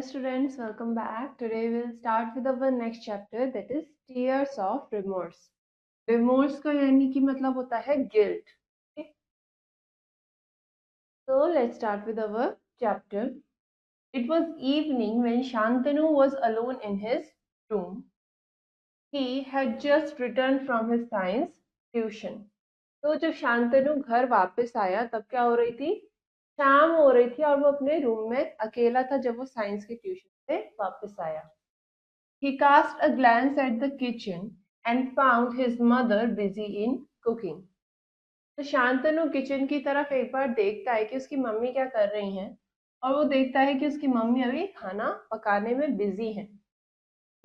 students, welcome back. Today we'll start with our next chapter, that is Tears of Remorse. Remorse का यानी कि मतलब होता है guilt. Okay? So let's start with our chapter. It was evening when Shantanu was alone in his room. He had just returned from his science tuition. तो जब शांतनु घर वापस आया तब क्या हो रही थी? शाम हो रही थी और वो अपने रूम में अकेला था जब वो साइंस के ट्यूशन से वापस आया. He cast a glance at the kitchen and found his mother busy in cooking. तो शांतनु किचन की तरफ एक बार देखता है कि उसकी मम्मी क्या कर रही हैं और वो देखता है कि उसकी मम्मी अभी खाना पकाने में बिजी हैं.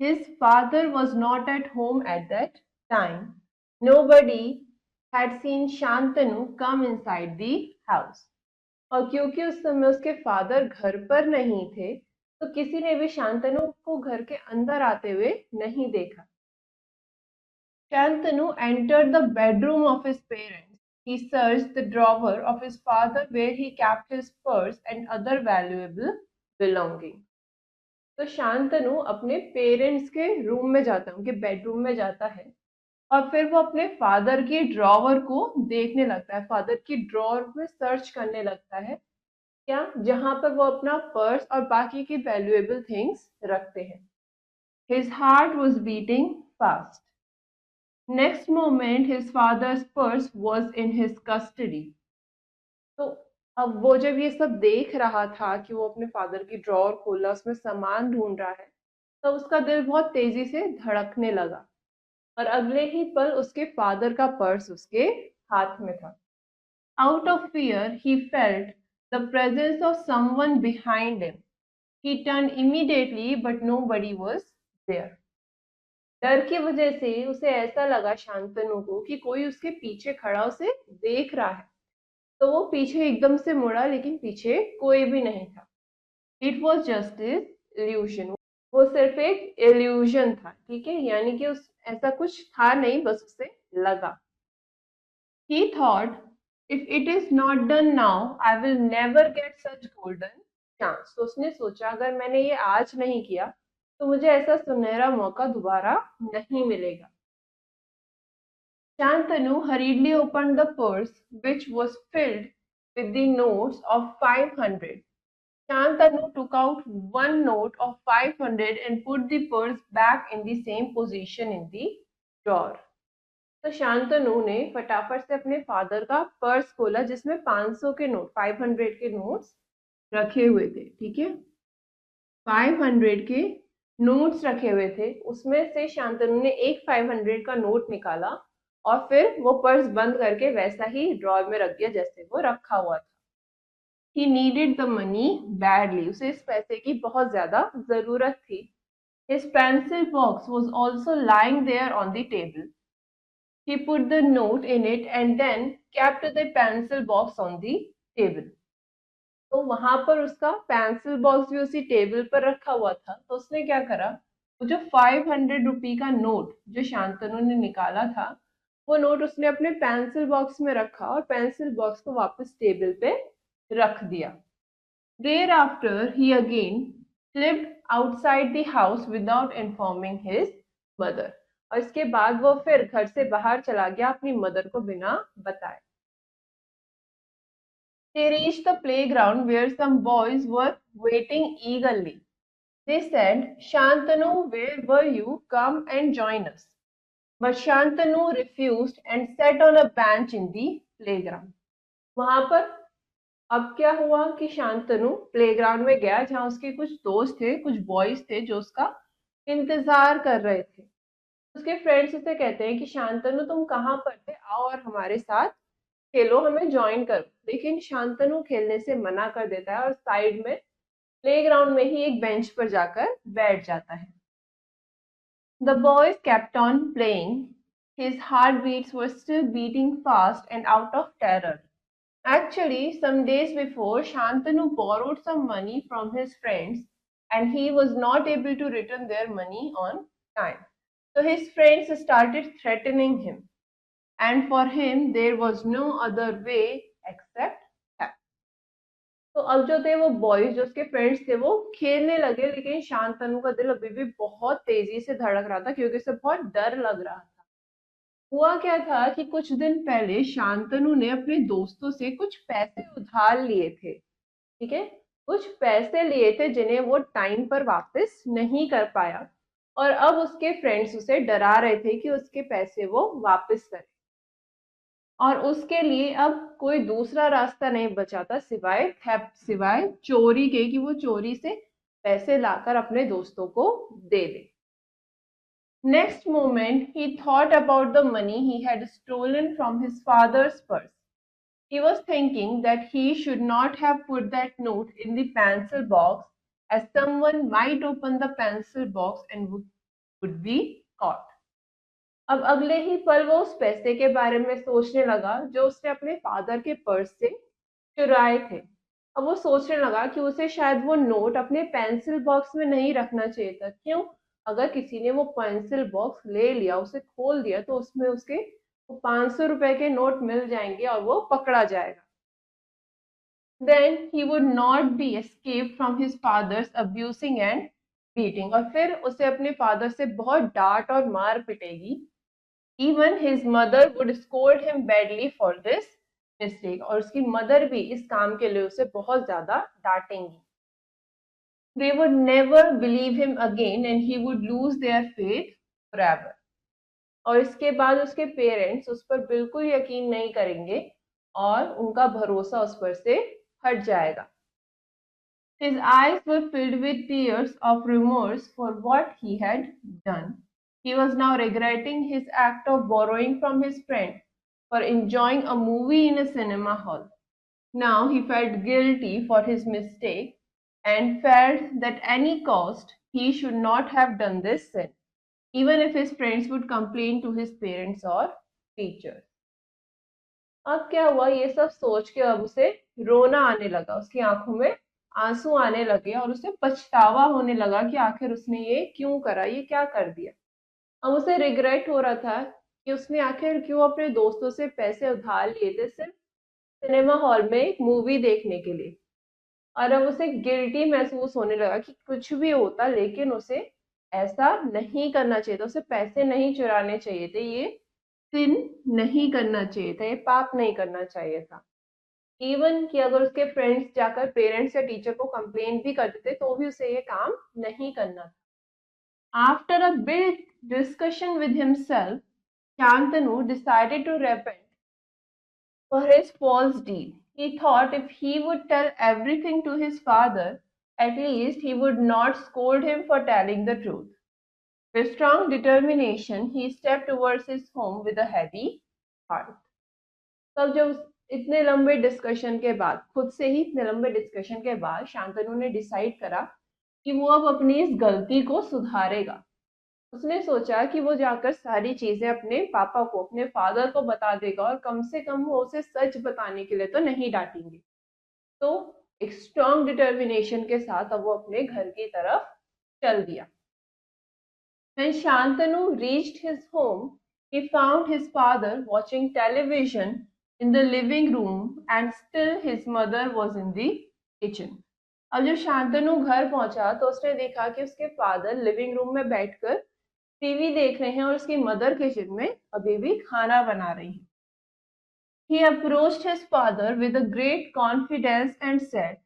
His father was not at home at that time. Nobody had seen Shantanu come inside the house. और क्योंकि उस समय उसके फादर घर पर नहीं थे तो किसी ने भी शांतनु को घर के अंदर आते हुए नहीं देखा. Shantanu entered the bedroom of his parents. He searched the drawer of his father where he kept his purse and other valuable belongings. तो शांतनु अपने पेरेंट्स के रूम में जाता है, उनके बेडरूम में जाता है और फिर वो अपने फादर की ड्रॉवर को देखने लगता है, फादर की ड्रॉवर में सर्च करने लगता है क्या, जहां पर वो अपना पर्स और बाकी की वैल्यूएबल थिंग्स रखते हैं. His heart was beating fast. Next moment his father's purse was in his custody. तो अब वो जब ये सब देख रहा था कि वो अपने फादर की ड्रॉअर खोला, उसमें सामान ढूंढ रहा है, तो उसका दिल बहुत तेजी से धड़कने लगा और अगले ही पल उसके फादर का पर्स उसके हाथ में था. Out of fear he felt the presence of someone behind him. He turned immediately but nobody was there. डर की वजह से उसे ऐसा लगा शांतनु को कि कोई उसके पीछे खड़ा उसे देख रहा है. तो वो पीछे एकदम से मुड़ा लेकिन पीछे कोई भी नहीं था. It was just evolution. वो सिर्फ एक इल्यूजन था. ठीक है, यानी कि उस ऐसा कुछ था नहीं, बस उसे लगा. He thought, if it is not done now, I will never get such golden chance. तो उसने सोचा अगर मैंने ये आज नहीं किया तो मुझे ऐसा सुनहरा मौका दोबारा नहीं मिलेगा. Shantanu hurriedly opened the purse, which was filled with the notes of 500. Shantanu took out one note of 500 and put the purse back in the same position in the drawer. तो शांतनु ने फटाफट से अपने फादर का purse खोला जिसमें 500 के note, 500 के नोट्स रखे हुए थे. ठीक है, 500 के नोट्स रखे हुए थे. उसमें से शांतनु ने एक 500 का नोट निकाला और फिर वो पर्स बंद करके वैसा ही ड्रॉर में रख दिया जैसे वो रखा हुआ था. He needed the money badly. उसे इस पैसे की बहुत ज्यादा जरूरत थी. His pencil box was also lying there on the table. He put the note in it and then kept the pencil box on the table. तो वहां पर उसका पेंसिल बॉक्स भी उसी टेबल पर रखा हुआ था. तो उसने क्या करा, वो जो 500 रुपी का नोट जो शांतनु ने निकाला था वो नोट उसने अपने पेंसिल बॉक्स में रखा और पेंसिल बॉक्स को वापस टेबल पे रख दिया. Thereafter he again slipped outside the house without informing his mother. और इसके बाद वो फिर घर से बाहर चला गया अपनी मदर को बिना बताए. They reached the playground where some boys were waiting eagerly. They said, Shantanu, where were you? Come and join us. But Shantanu refused and sat on a bench in the playground. वहां पर अब क्या हुआ कि Shantanu playground में गया जहां उसके कुछ दोस्त थे, कुछ बॉयज थे जो उसका इंतजार कर रहे थे. उसके फ्रेंड्स उसे कहते हैं कि शांतनु तुम कहाँ पर थे, आओ और हमारे साथ खेलो, हमें ज्वाइन करो. लेकिन शांतनु खेलने से मना कर देता है और साइड में प्लेग्राउंड में ही एक बेंच पर जाकर बैठ जाता है. The boys kept on playing. His heartbeats were still beating fast and out of terror. Actually, some days before, Shantanu borrowed some money from his friends and he was not able to return their money on time. So his friends started threatening him. And for him, there was no other way except death. तो अब जो थे वो boys, जो उसके friends थे, वो खेलने लगे, लेकिन शांतनु का दिल अभी भी बहुत तेजी से धड़क रहा था क्योंकि उसे बहुत डर लग रहा था। हुआ क्या था कि कुछ दिन पहले शांतनु ने अपने दोस्तों से कुछ पैसे उधार लिए थे। ठीक है, कुछ पैसे लिए थे जिन्हें वो टाइम पर वापस नहीं कर पाया, और अब उसके फ्रेंड्स उसे डरा रहे थे कि उसके पैसे वो वापस करे, और उसके लिए अब कोई दूसरा रास्ता नहीं बचा था सिवाय थेफ्ट, सिवाय चोरी के, कि वो चोरी से पैसे लाकर अपने दोस्तों को दे दे। Next moment he thought about the money he had stolen from his father's purse. He was thinking that he should not have put that note in the pencil box, as someone might open the pencil box and would be caught. अब अगले ही पल वो उस पैसे के बारे में सोचने लगा जो उसने अपने फादर के पर्स से चुराए थे। अब वो सोचने लगा कि उसे शायद वो नोट अपने पेंसिल बॉक्स में नहीं रखना चाहिए था। क्यों? अगर किसी ने वो पेंसिल बॉक्स ले लिया, उसे खोल दिया, तो उसमें उसके वो 500 रुपए के नोट मिल जाएंगे और वो पकड़ा जाएगा। Then he would not be escaped from his father's abusing and beating, और फिर उसे अपने फादर से बहुत डांट और मार पिटेगी। Even his mother would scold him badly for this mistake, और उसकी मदर भी इस काम के लिए उसे बहुत ज्यादा डांटेंगी। They would never believe him again and he would lose their faith forever. और इसके बाद उसके पेरेंट्स उस पर बिल्कुल यकीन नहीं करेंगे और उनका भरोसा उस पर से हट जाएगा। His eyes were filled with tears of remorse for what he had done. He was now regretting his act of borrowing from his friend for enjoying a movie in a cinema hall. Now he felt guilty for his mistake and felt that at any cost he should not have done this sin, even if his friends would complain to his parents or teachers. अब क्या हुआ, ये सब सोच के अब उसे रोना आने लगा, उसकी आंखों में आंसू आने लगे और उसे पछतावा होने लगा कि आखिर उसने ये क्यों करा, ये क्या कर दिया। अब उसे रिग्रेट हो रहा था कि उसने आखिर क्यों अपने दोस्तों से पैसे उधार लिए थे सिर्फ सिनेमा हॉल में एक मूवी देखने के लिए। और अब उसे गिल्टी महसूस होने लगा कि कुछ भी होता, लेकिन उसे ऐसा नहीं करना चाहिए था, उसे पैसे नहीं चुराने चाहिए थे, ये सिन नहीं करना चाहिए था, ये पाप नहीं करना चाहिए था। इवन कि अगर उसके फ्रेंड्स जाकर पेरेंट्स या टीचर को कंप्लेन भी कर देते तो भी उसे ये काम नहीं करना था। After a big discussion with himself, Shantanu decided to repent for his false deed. He thought if he would tell everything to his father, at least he would not scold him for telling the truth. With strong determination, he stepped towards his home with a heavy heart. तब जब इतने लंबे discussion के बाद, खुद से ही इतने लंबे डिस्कशन के बाद, शांतनु ने डिसाइड करा कि वो अब अपनी इस गलती को सुधारेगा। उसने सोचा कि वो जाकर सारी चीजें अपने पापा को, अपने फादर को बता देगा, और कम से कम वो उसे सच बताने के लिए तो नहीं डांटेंगे। तो एक स्ट्रॉन्ग डिटर्मिनेशन के साथ अब वो अपने घर की तरफ चल दिया। When Shantanu reached his home, he found his father watching television in the living room and still his mother was in the kitchen. अब जब शांतनु घर पहुंचा तो उसने देखा कि उसके फादर लिविंग रूम में बैठकर टीवी देख रहे हैं और उसकी मदर किचन में अभी भी खाना बना रही है। He approached his father with a great confidence and said,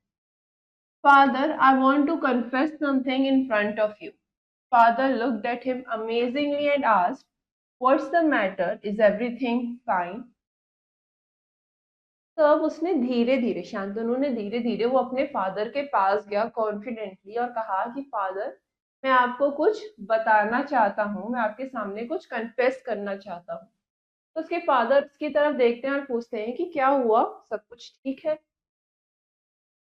"Father, I want to confess something in front of you." Father looked at him amazingly and asked, "What's the matter? Is everything fine?" तो अब उसने धीरे धीरे, शांतनु ने धीरे धीरे वो अपने फादर के पास गया कॉन्फिडेंटली और कहा कि फादर, मैं आपको कुछ बताना चाहता हूँ, मैं आपके सामने कुछ कन्फेस करना चाहता हूँ। तो उसके फादर उसकी तरफ देखते हैं और पूछते हैं कि क्या हुआ, सब कुछ ठीक है?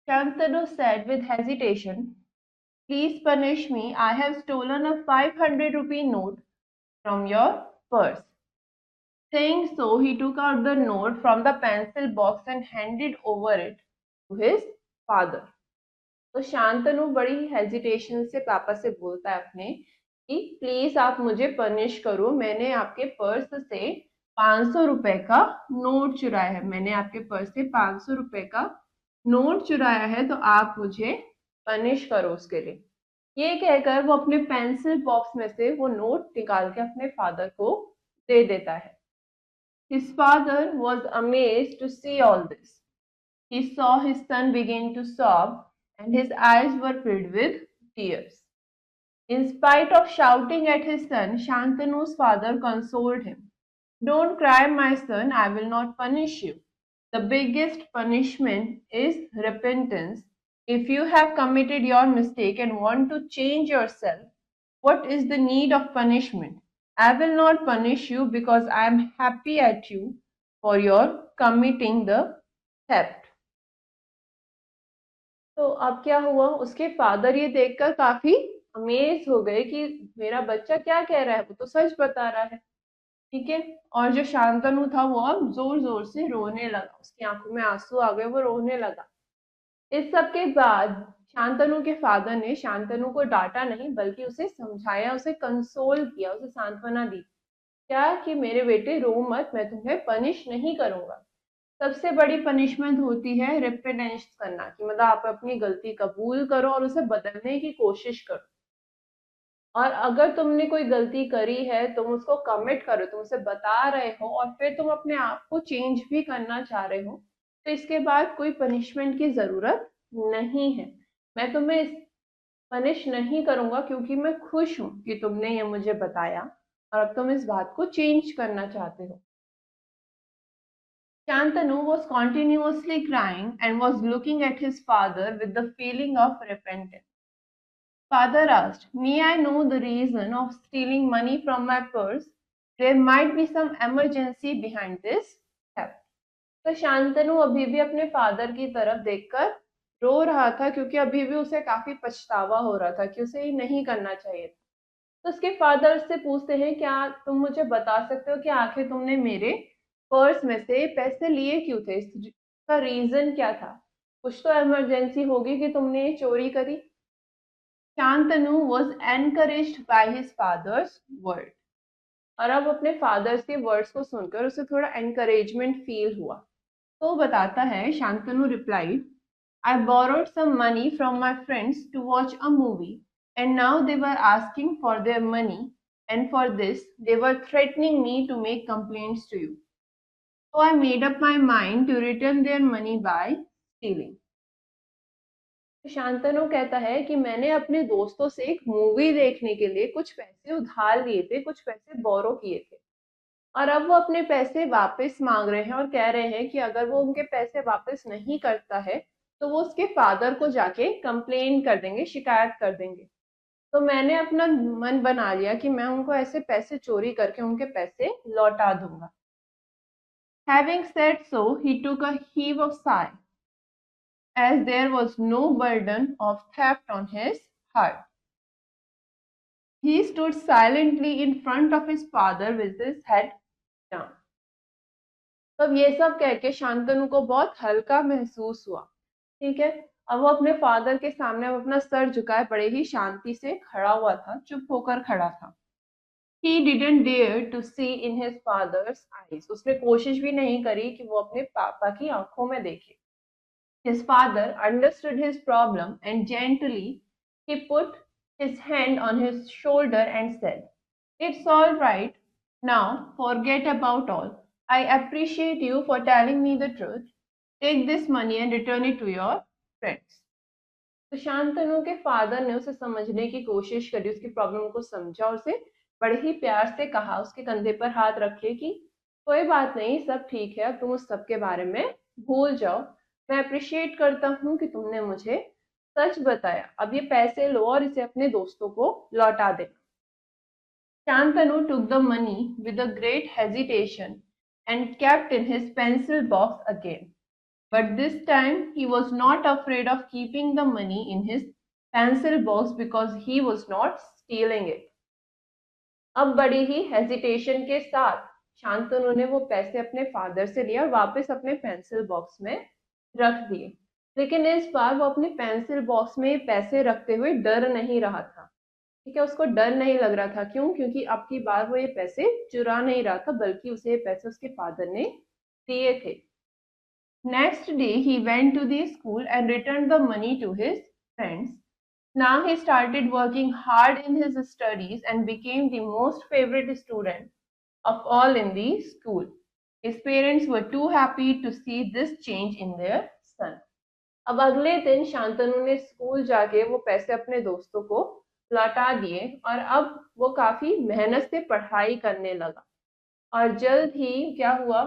Shantanu said with hesitation, "Please punish me. I have stolen a 500 rupee note from your purse." Saying so, he took out the note from the pencil box and handed over it to his father. तो शांतनु बड़ी hesitation से पापा से बोलता है अपने कि please आप मुझे पनिश करो, मैंने आपके पर्स से 500 रुपए का नोट चुराया है, मैंने आपके पर्स से 500 रुपए का नोट चुराया है तो आप मुझे पनिश करो उसके लिए। ये कहकर वो अपने पेंसिल बॉक्स में से वो नोट निकाल के अपने फादर को दे देता है। His father was amazed to see all this. He saw his son begin to sob, and his eyes were filled with tears. In spite of shouting at his son, Shantanu's father consoled him. Don't cry, my son, I will not punish you. The biggest punishment is repentance. If you have committed your mistake and want to change yourself, what is the need of punishment? I will not punish you because I am happy at you for your committing the theft. तो अब क्या हुआ, उसके father ये देखकर काफी amaze हो गए कि मेरा बच्चा क्या कह रहा है, वो तो सच बता रहा है। ठीक है। और जो शांतनु था वो अब जोर जोर से रोने लगा, उसकी आंखों में आंसू आ गए, वो रोने लगा। इस सब के बाद शांतनु के फादर ने शांतनु को डांटा नहीं बल्कि उसे समझाया, उसे कंसोल किया, उसे सांत्वना दी। क्या कि मेरे बेटे रो मत, मैं तुम्हें पनिश नहीं करूंगा। सबसे बड़ी पनिशमेंट होती है रिपेंटेंस करना, कि मतलब आप अपनी गलती कबूल करो और उसे बदलने की कोशिश करो। और अगर तुमने कोई गलती करी है तुम उसको कमिट करो, तुम उसे बता रहे हो और फिर तुम अपने आप को चेंज भी करना चाह रहे हो, तो इसके बाद कोई पनिशमेंट की जरूरत नहीं है। मैं तुम्हें पनिश नहीं करूंगा क्योंकि मैं खुश हूं कि तुमने ये मुझे बताया और अब तुम इस बात को चेंज करना चाहते हो। Shantanu was continuously crying and was looking at his father with the feeling of repentance. Father asked, may I know the reason of stealing money from my purse? There might be some emergency behind this theft. तो शांतनु अभी भी अपने father की तरफ देखकर रो रहा था क्योंकि अभी भी उसे काफी पछतावा हो रहा था कि उसे ये नहीं करना चाहिए था। तो उसके फादर से पूछते हैं, क्या तुम मुझे बता सकते हो कि आखिर तुमने मेरे पर्स में से पैसे लिए क्यों थे, इसका रीजन क्या था? कुछ तो इमरजेंसी होगी कि तुमने ये चोरी करी। Shantanu was encouraged by his father's word. और अब अपने फादर्स के वर्ड्स को सुनकर उसे थोड़ा एनकरेजमेंट फील हुआ। तो बताता है, Shantanu replied, I borrowed some money from my friends to watch a movie, and now they were asking for their money, and for this, they were threatening me to make complaints to you. So I made up my mind to return their money by stealing. तो शांतनु कहता है कि मैंने अपने दोस्तों से एक movie देखने के लिए कुछ पैसे उधार लिए थे, कुछ पैसे बोरो किए थे, और अब वो अपने पैसे वापस मांग रहे हैं और कह रहे हैं कि अगर वो उनके पैसे वापस नहीं करता है तो वो उसके फादर को जाके कंप्लेन कर देंगे, शिकायत कर देंगे। तो मैंने अपना मन बना लिया कि मैं उनको ऐसे पैसे चोरी करके उनके पैसे लौटा दूंगा। Having said so, he took a heave of sigh, as there was no burden of theft on his heart. He stood silently in front of his father with his head down. तब ये सब कह के शांतनु को बहुत हल्का महसूस हुआ। ठीक है। अब वो अपने फादर के सामने अब अपना सर झुकाए बड़े ही शांति से खड़ा हुआ था, चुप होकर खड़ा था। He didn't dare to see in his father's eyes. उसने कोशिश भी नहीं करी कि वो अपने पापा की आंखों में देखे। His father understood his problem and gently he put his hand on his shoulder and said, it's all right. Now forget about all. I appreciate you for telling me the truth. Take this money and return it to your friends. तो शांतनु के father ने उसे समझने की कोशिश करी, उसकी problem को समझा और उसे बड़े ही प्यार से कहा, उसके कंधे पर हाथ रखे कि कोई बात नहीं, सब ठीक है, तुम उस सब के बारे में भूल जाओ। मैं अप्रिशिएट करता हूँ कि तुमने मुझे सच बताया। अब ये पैसे लो और इसे अपने दोस्तों को लौटा दे। Shantanu took the money with a great hesitation and kept in his pencil box again. But this time he was not afraid of keeping the money in his pencil box because he was not stealing it. अब बड़ी ही hesitation के साथ शांतनु ने वो पैसे अपने father से लिए और वापस अपने पेंसिल बॉक्स में रख दिए। लेकिन इस बार वो अपने पेंसिल बॉक्स में पैसे रखते हुए डर नहीं रहा था। ठीक है, उसको डर नहीं लग रहा था। क्यों? क्योंकि अब की बार वो ये पैसे चुरा नहीं रहा था बल्कि उसे ये पैसे उसके फादर ने दिए थे। Next day he went to the school and returned the money to his friends. Now he started working hard in his studies and became the most favorite student of all in the school. His parents were too happy to see this change in their son. अब अगले दिन शांतनु ने school जाके वो पैसे अपने दोस्तों को लौटा दिए और अब वो काफी मेहनत से पढ़ाई करने लगा और जल्द ही क्या हुआ,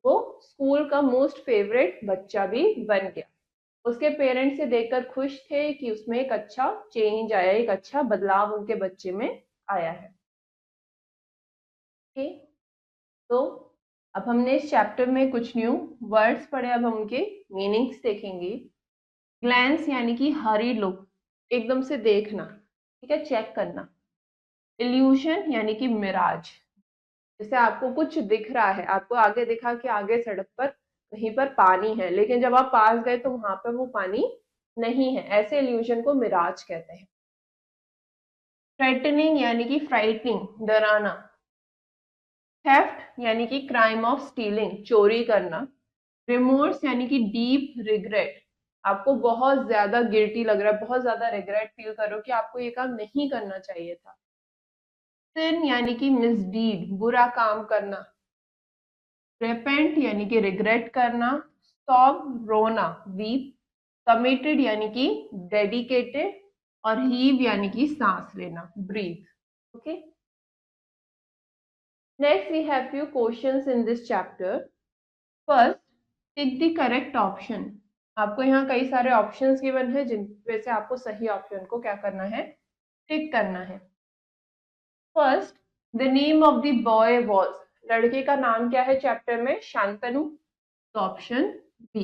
वो स्कूल का मोस्ट फेवरेट बच्चा भी बन गया। उसके पेरेंट्स से देखकर खुश थे कि उसमें एक अच्छा चेंज आया, एक अच्छा बदलाव उनके बच्चे में आया है। ओके, तो अब हमने इस चैप्टर में कुछ न्यू वर्ड्स पढ़े, अब हम उनके मीनिंग्स देखेंगे। ग्लैंस यानी कि हरी लुक, एकदम से देखना, ठीक है, चेक करना। इल्यूशन यानी कि मिराज, जैसे आपको कुछ दिख रहा है, आपको आगे दिखा कि आगे सड़क पर कहीं पर पानी है, लेकिन जब आप पास गए तो वहां पर वो पानी नहीं है, ऐसे इल्यूशन को मिराज कहते हैं। थ्रेटनिंग यानी कि फ्राइटनिंग, डराना। थेफ्ट यानी कि क्राइम ऑफ स्टीलिंग, चोरी करना। रिमोर्स यानी कि डीप रिग्रेट, आपको बहुत ज्यादा गिल्टी लग रहा है, बहुत ज्यादा रिग्रेट फील करो कि आपको ये काम नहीं करना चाहिए था। सिन यानी कि मिसडीड, बुरा काम करना। रेपेंट यानी कि रिग्रेट करना। सॉब, रोना, वीप। कमिटेड यानी कि डेडिकेटेड और हीव यानी कि सांस लेना, breath. Okay, next we have few questions in this chapter. First, tick the correct option. आपको यहाँ कई सारे ऑप्शंस गिवन है जिनमें से आपको सही ऑप्शन को क्या करना है, टिक करना है। First, the name of the boy was, लड़के का नाम क्या है चैप्टर में, शांतनु, तो option B.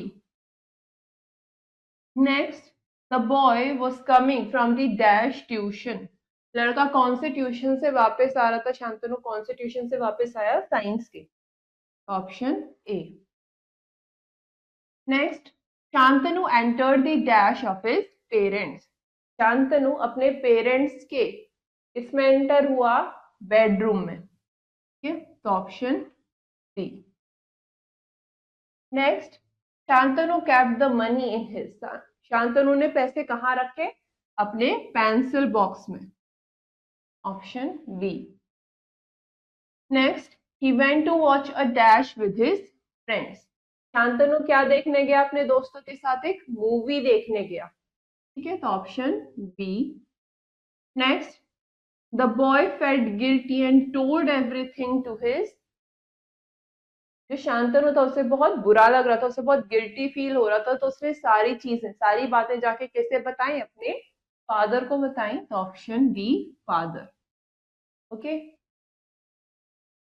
Next, the boy was coming from the dash tuition, लड़का कौन से ट्यूशन से वापस आ रहा था, शांतनु कौन से ट्यूशन से वापस आया, साइंस के, option A. Next, Shantanu entered the dash of his parents, Shantanu अपने पेरेंट्स के इसमें एंटर हुआ, बेडरूम में, ठीक है, तो option D. Next, Shantanu kept the money in his, Shantanu ने पैसे कहाँ रखे, अपने पेंसिल बॉक्स में, option B. Next, he went to watch a dash with his friends, Shantanu क्या देखने गया, अपने दोस्तों के साथ एक मूवी देखने गया, ठीक है, तो option B. Next, the boy felt guilty and told everything to his, जो शांतनु था उसे बहुत बुरा लग रहा था, उसे बहुत गिल्टी फील हो रहा था, तो उसने सारी चीजें, सारी बातें जाके कैसे बताई, अपने फादर को बताई, तो option B, father. Okay,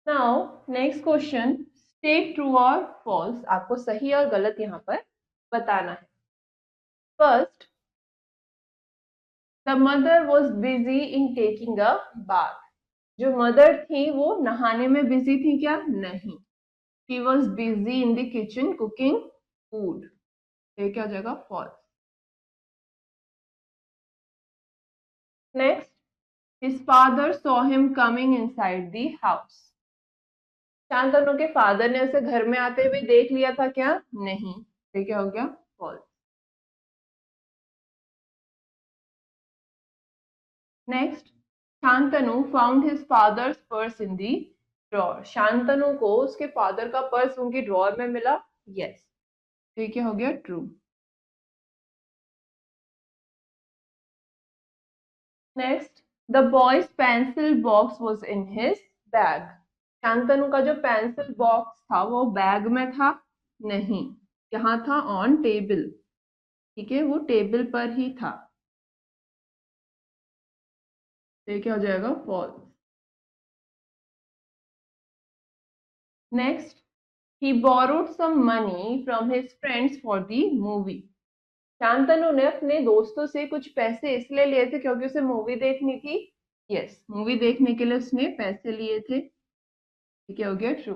now next question, state true और फॉल्स, आपको सही और गलत यहाँ पर बताना है। First, the mother was busy in taking a bath, जो मदर थी वो नहाने में बिजी थी क्या, नहीं, she was busy in the kitchen cooking food, ये क्या हो जाएगा, false. Next, his father saw him coming inside the house, Shantanu के फादर ने उसे घर में आते हुए देख लिया था क्या, नहीं, ये क्या हो गया, false. Next, Shantanu found his father's purse in the drawer, Shantanu को उसके फादर का पर्स उनकी ड्रॉर में मिला, यस, ये क्या हो गया, true. Next, the boys pencil box was in his bag, Shantanu का जो पेंसिल बॉक्स था वो बैग में था, नहीं, यहाँ था, ऑन टेबल, ठीक है, वो टेबल पर ही था, तो ये क्या हो जाएगा, false. Next, he borrowed some money from his friends for the movie, Shantanu ने अपने दोस्तों से कुछ पैसे इसलिए लिए थे क्योंकि उसे मूवी देखनी थी, यस, मूवी देखने के लिए उसने पैसे लिए थे, ठीक है, हो गया true.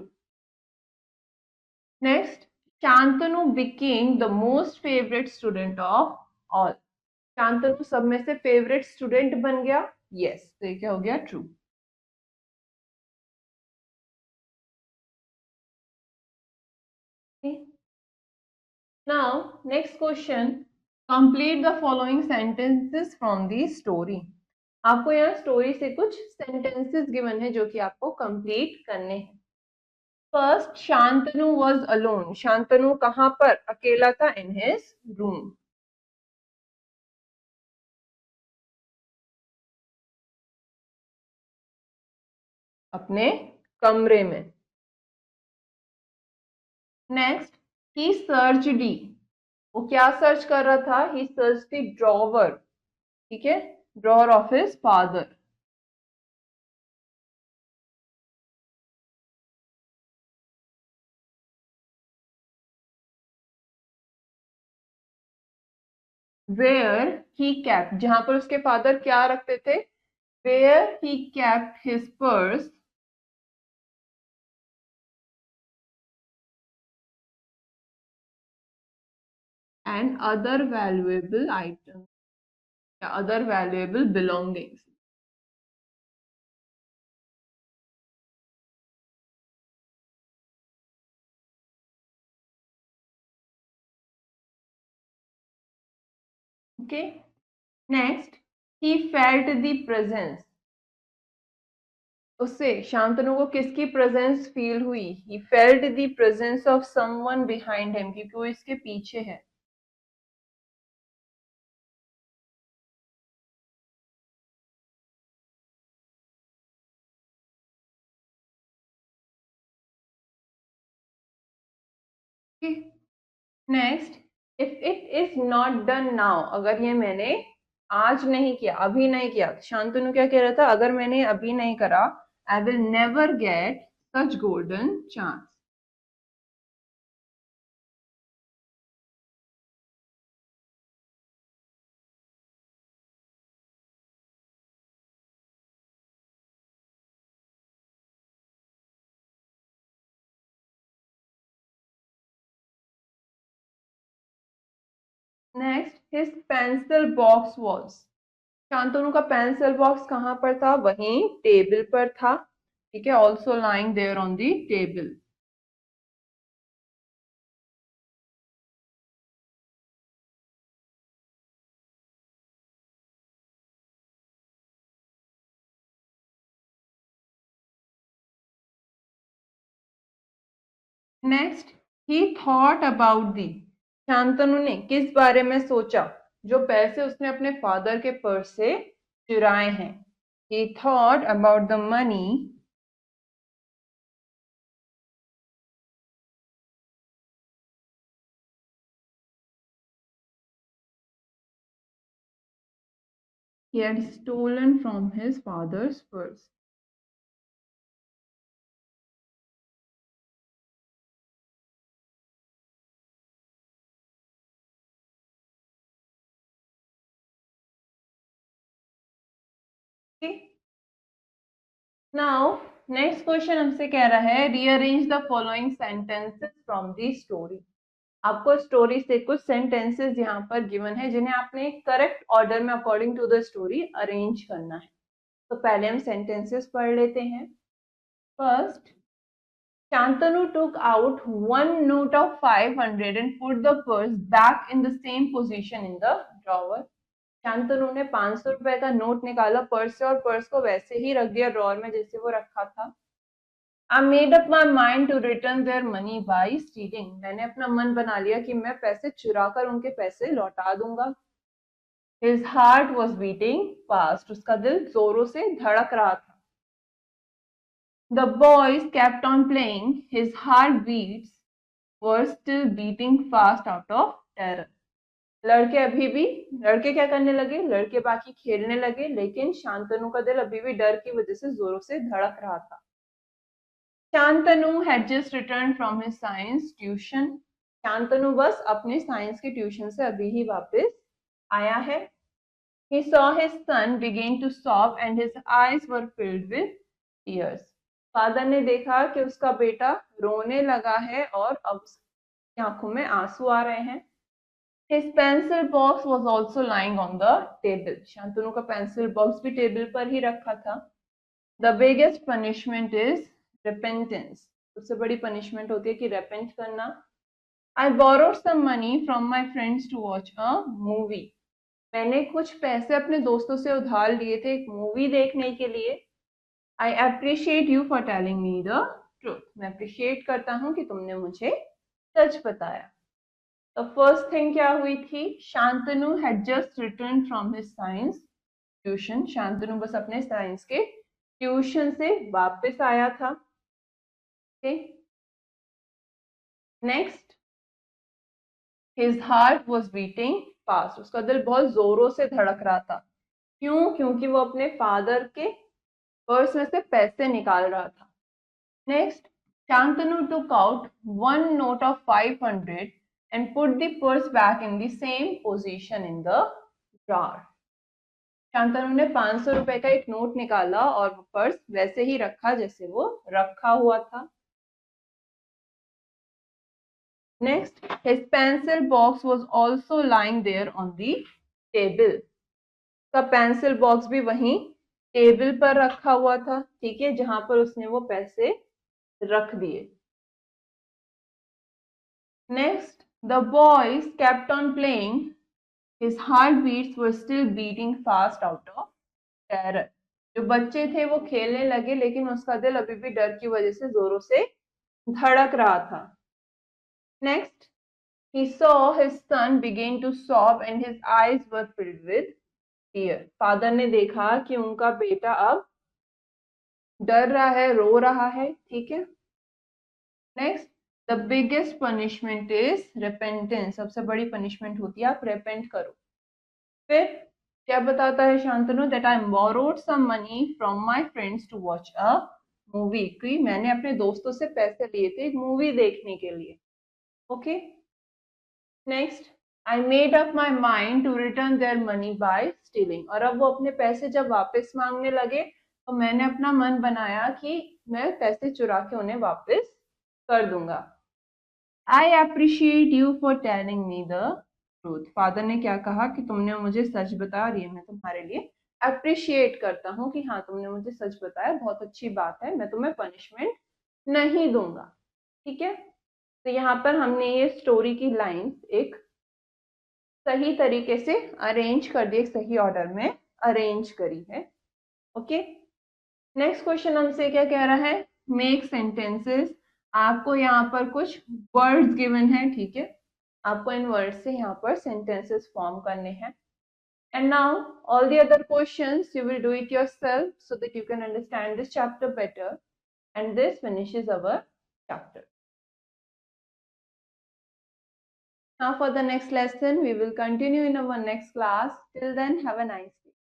Next, Shantanu became the most favourite student of all, Shantanu सब में से फेवरेट स्टूडेंट बन गया, यस, तो ये क्या हो गया, true. Now, next question. Complete the following sentences from the story. आपको यहाँ स्टोरी से कुछ सेंटेंसेस गिवन है जो कि आपको कंप्लीट करने हैं. First, Shantanu was alone. Shantanu कहाँ पर अकेला था? In his room. अपने कमरे में. Next, he searched. वो क्या सर्च कर रहा था? He search the drawer. ठीक है, drawer of his father. Where he kept. जहां पर उसके फादर क्या रखते थे? Where he kept his purse and other valuable items या other valuable belongings. Okay. Next, he felt the presence. उससे शांतनु को किसकी प्रेजेंस फील हुई? ही felt the presence of someone behind him, क्योंकि वो इसके पीछे है. Next, if it is not done now. अगर ये मैंने आज नहीं किया, अभी नहीं किया. शांतनु क्या कह रहा था? अगर मैंने अभी नहीं करा, I will never get such golden chance. Next, his pencil box was. Shantanu का पेंसिल बॉक्स कहाँ पर था? वहीं टेबल पर था. ठीक है, also lying there on the table. Next, he thought about the. Shantanu ने किस बारे में सोचा? जो पैसे उसने अपने फादर के पर्स से चुराए हैं. He thought about the money he had stolen from his father's purse. Now next question हमसे कह रहा है rearrange the following sentences from the story. आपको स्टोरी से कुछ सेंटेंसेस यहाँ पर गिवन है जिन्हें आपने करेक्ट ऑर्डर में according to the story arrange करना है. तो पहले हम सेंटेंसेस पढ़ लेते हैं. First, Shantanu took out one note of 500 and put the purse back in the same position in the drawer. Shantanu ने 500 रुपए का नोट निकाला पर्स से और पर्स को वैसे ही रख दिया ड्रॉअर में जैसे वो रखा था. I made up my mind to return their money by stealing. मैंने अपना मन बना लिया कि मैं पैसे चुरा कर उनके पैसे लौटा दूंगा. His heart was beating fast. उसका दिल जोरों से धड़क रहा था. The boys kept on playing. His heartbeats were still beating fast out of terror. लड़के क्या करने लगे? लड़के बाकी खेलने लगे, लेकिन शांतनु का दिल अभी भी डर की वजह से जोरों से धड़क रहा था. Shantanu had just returned from his science tuition. Shantanu बस अपने साइंस के ट्यूशन से अभी ही वापस आया है. He saw his son begin to sob and his eyes were filled with tears. Father ने देखा कि उसका बेटा रोने लगा है और अब उसकी आंखों में आंसू आ रहे हैं. His pencil box was also lying on the table. Shantanu का पेंसिल बॉक्स भी टेबल पर ही रखा था. The biggest punishment is repentance. सबसे बड़ी पनिशमेंट होती है कि रेपेंट करना. I borrowed some money from my friends to watch a movie. मैंने कुछ पैसे अपने दोस्तों से उधार लिए थे एक मूवी देखने के लिए. I appreciate you for telling me the truth. मैं अप्रिशिएट करता हूँ कि तुमने मुझे सच बताया. तो फर्स्ट थिंग क्या हुई थी? Shantanu had just returned from his science tuition. Shantanu बस अपने साइंस के ट्यूशन से वापस आया था. Okay, next, his heart was beating fast. उसका दिल बहुत जोरों से धड़क रहा था. क्यों? क्योंकि वो अपने फादर के पर्स में से पैसे निकाल रहा था. Next, Shantanu took out one note of 500 and put the purse back in the same position in the drawer. Shantanu ने 500 रुपए का एक नोट निकाला और पर्स वैसे ही रखा जैसे वो रखा हुआ था. Next, his pencil box was also lying there on the table. का पेंसिल बॉक्स भी वहीं टेबल पर रखा हुआ था. ठीक है, जहां पर उसने वो पैसे रख दिए. Next, the boys kept on playing. His heartbeats were still beating fast out of terror. जो बच्चे थे वो खेलने लगे लेकिन उसका दिल अभी भी डर की वजह से जोरों से धड़क रहा था. Next, he saw his son begin to sob and his eyes were filled with tears. Father ने देखा कि उनका बेटा अब डर रहा है, रो रहा है. ठीक है. Next, the biggest punishment is repentance. सबसे बड़ी पनिशमेंट होती है आप रेपेंट करो. फिर क्या बताता है Shantanu? That I borrowed some money from my friends to watch a movie. कि मैंने अपने दोस्तों से पैसे लिए थे एक मूवी देखने के लिए. Okay, next, I made up my mind to return their money by stealing. और अब वो अपने पैसे जब वापस मांगने लगे तो मैंने अपना मन बनाया कि मैं पैसे चुरा के उन्हें वापस कर दूंगा. I appreciate you for telling me the truth. Father ने क्या कहा कि तुमने मुझे सच बताया और ये मैं तुम्हारे लिए अप्रिशिएट करता हूँ कि हाँ तुमने मुझे सच बताया, बहुत अच्छी बात है, मैं तुम्हें पनिशमेंट नहीं दूंगा. ठीक है. तो यहाँ पर हमने ये स्टोरी की लाइंस एक सही तरीके से अरेंज कर दी, एक सही ऑर्डर में अरेंज करी है. ओके, नेक्स्ट क्वेश्चन हमसे क्या कह रहा है? Make sentences. आपको यहाँ पर कुछ वर्ड्स गिवन है. ठीक है, आपको इन वर्ड्स से यहाँ पर सेंटेंसेस फॉर्म करने हैं. And now all the other questions you will do it yourself so that you can understand this chapter better, and this finishes our chapter. Now for the next lesson we will continue in our next class. Till then, have a nice day.